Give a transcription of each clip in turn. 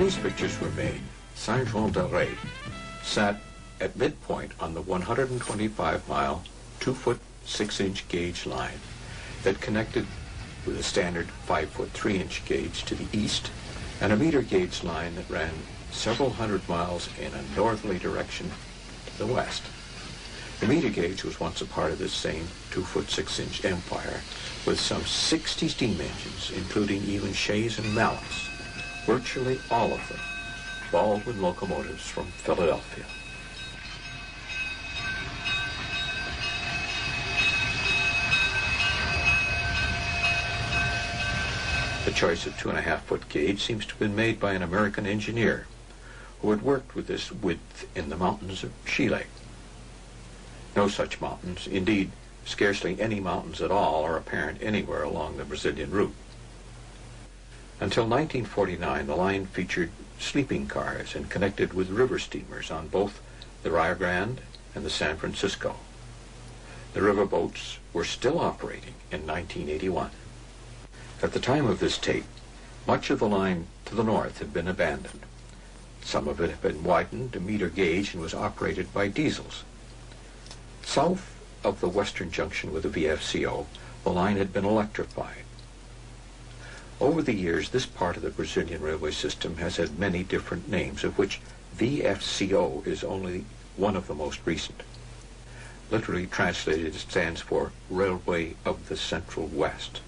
these pictures were made, Saint-Jean-de-Ré sat at midpoint on the 125-mile, 2-foot 6-inch gauge line that connected with a standard 5-foot 3-inch gauge to the east and a meter gauge line that ran several hundred miles in a northerly direction to the west. The meter gauge was once a part of this same 2-foot 6-inch empire with some 60 steam engines, including even Shays and Mallets, virtually all of them Baldwin locomotives from Philadelphia. The choice of 2.5-foot gauge seems to have been made by an American engineer who had worked with this width in the mountains of Chile. No such mountains, indeed, scarcely any mountains at all, are apparent anywhere along the Brazilian route. Until 1949, the line featured sleeping cars and connected with river steamers on both the Rio Grande and the San Francisco. The river boats were still operating in 1981. At the time of this tape, much of the line to the north had been abandoned. Some of it had been widened to meter gauge and was operated by diesels. South of the western junction with the VFCO, the line had been electrified. Over the years, this part of the Brazilian railway system has had many different names, of which VFCO is only one of the most recent. Literally translated, it stands for Railway of the Central West.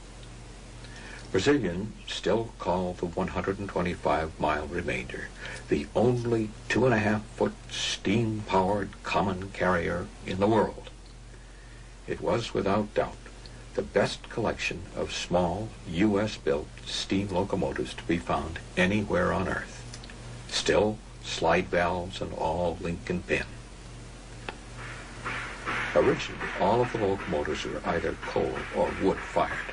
Brazilians still call the 125-mile remainder the only 2.5-foot steam-powered common carrier in the world. It was, without doubt, the best collection of small, U.S.-built steam locomotives to be found anywhere on Earth. Still, slide valves and all link and pin. Originally, all of the locomotives were either coal or wood-fired.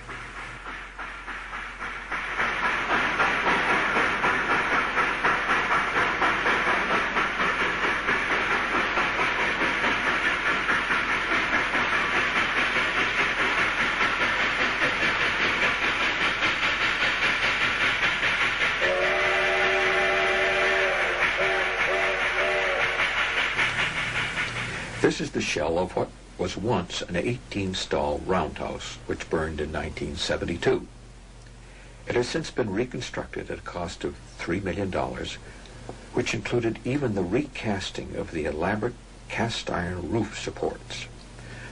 This is the shell of what was once an 18-stall roundhouse, which burned in 1972. It has since been reconstructed at a cost of $3 million, which included even the recasting of the elaborate cast-iron roof supports.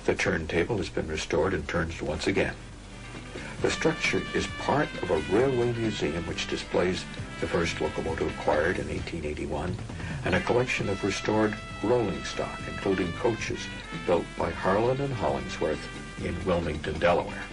The turntable has been restored and turns once again. The structure is part of a railway museum which displays the first locomotive acquired in 1881 and a collection of restored rolling stock, including coaches built by Harlan and Hollingsworth in Wilmington, Delaware.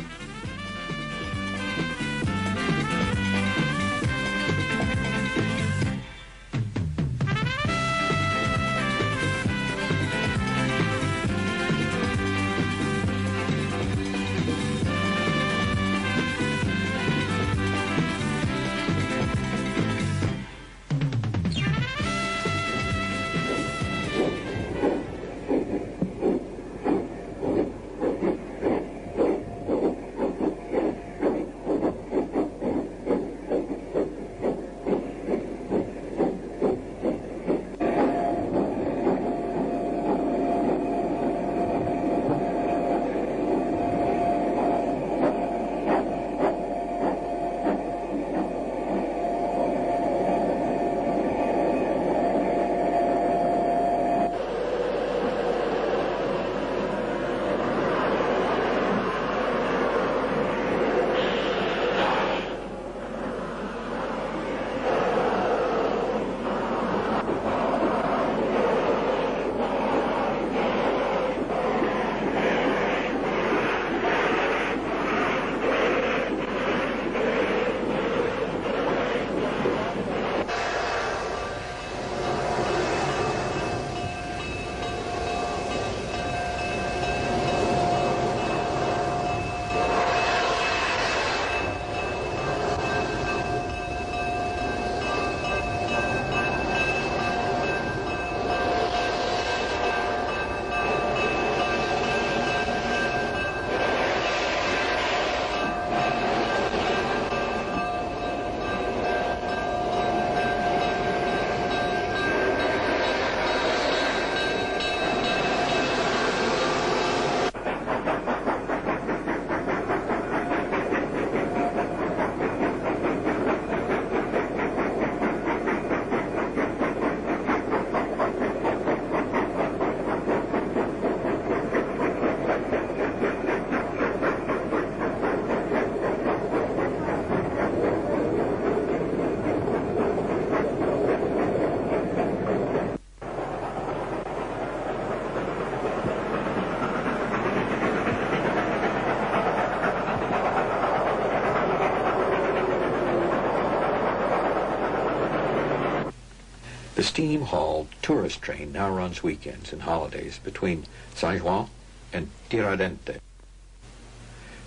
The steam-hauled tourist train now runs weekends and holidays between San Juan and Tiradentes.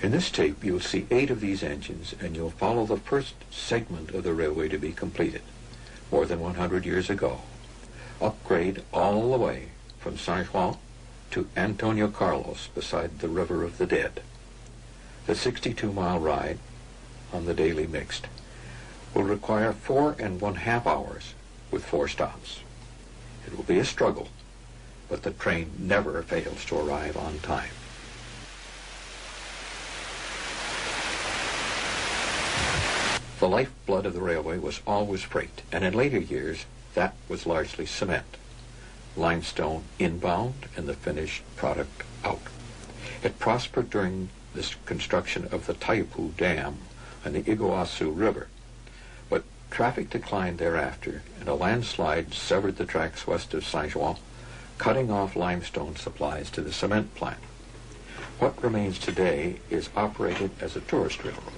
In this tape, you'll see 8 of these engines, and you'll follow the first segment of the railway to be completed, more than 100 years ago. Upgrade all the way from San Juan to Antonio Carlos beside the River of the Dead. The 62-mile ride on the daily mixed will require 4½ hours with 4 stops. It will be a struggle, but the train never fails to arrive on time. The lifeblood of the railway was always freight, and in later years that was largely cement. Limestone inbound and the finished product out. It prospered during the construction of the Taipu Dam on the Iguazu River, but traffic declined thereafter, and a landslide severed the tracks west of San Juan, cutting off limestone supplies to the cement plant. What remains today is operated as a tourist railroad.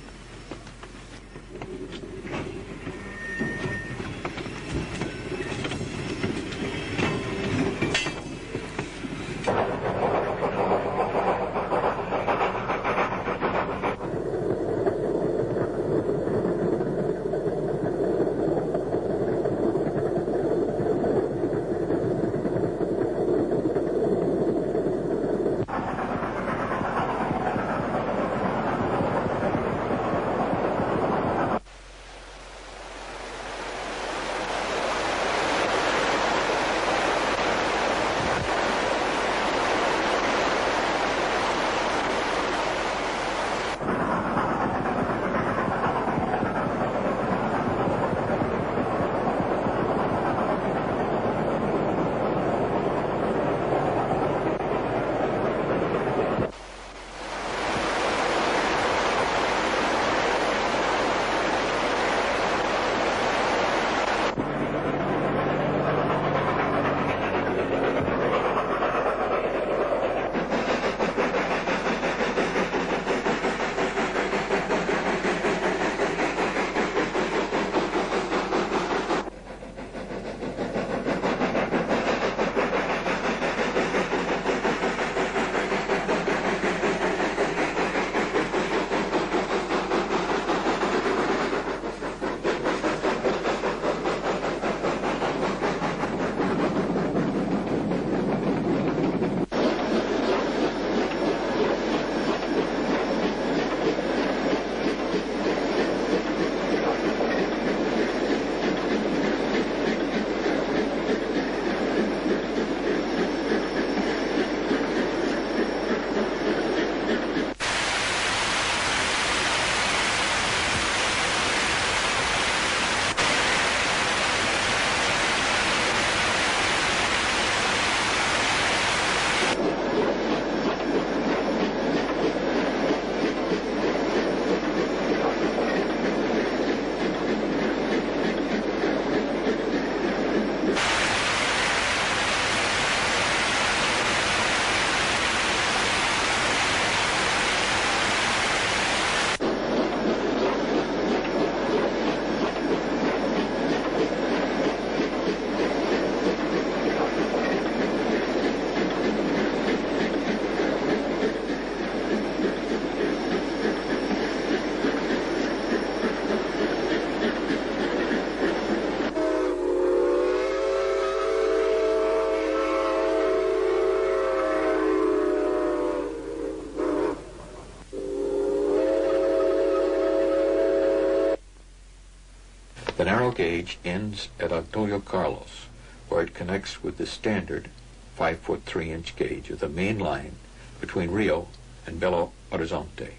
The narrow gauge ends at Antonio Carlos, where it connects with the standard 5-foot 3-inch gauge of the main line between Rio and Belo Horizonte.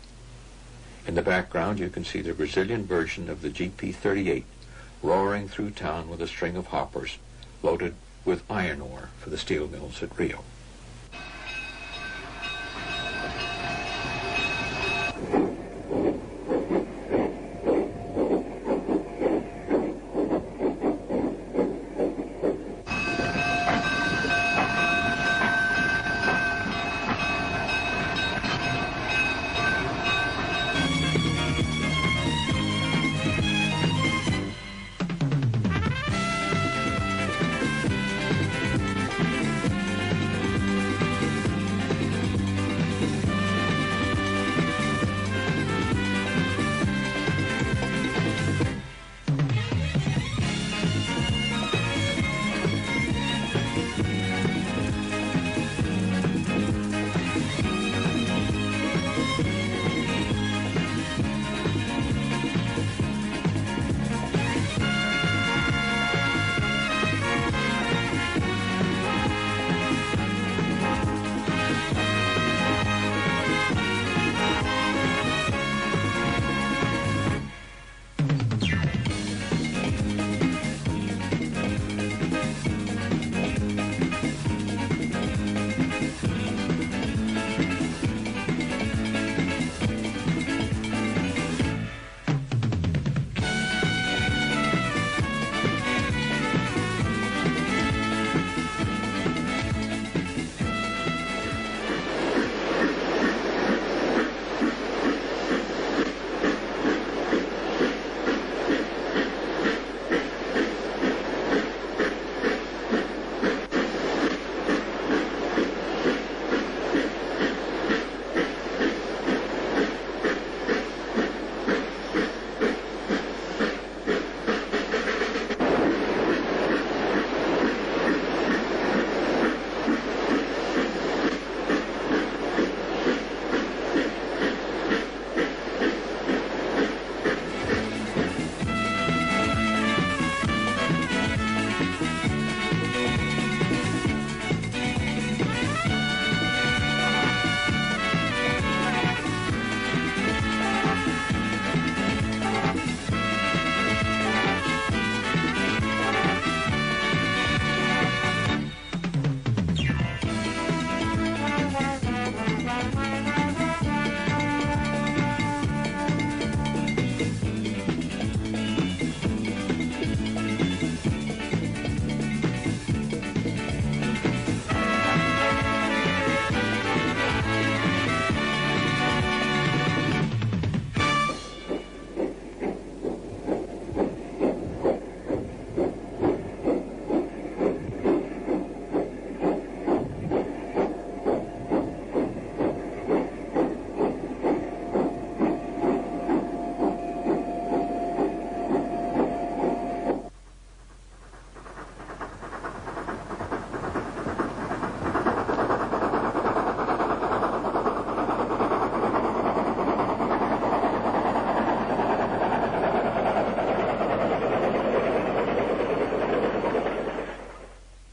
In the background you can see the Brazilian version of the GP-38 roaring through town with a string of hoppers loaded with iron ore for the steel mills at Rio.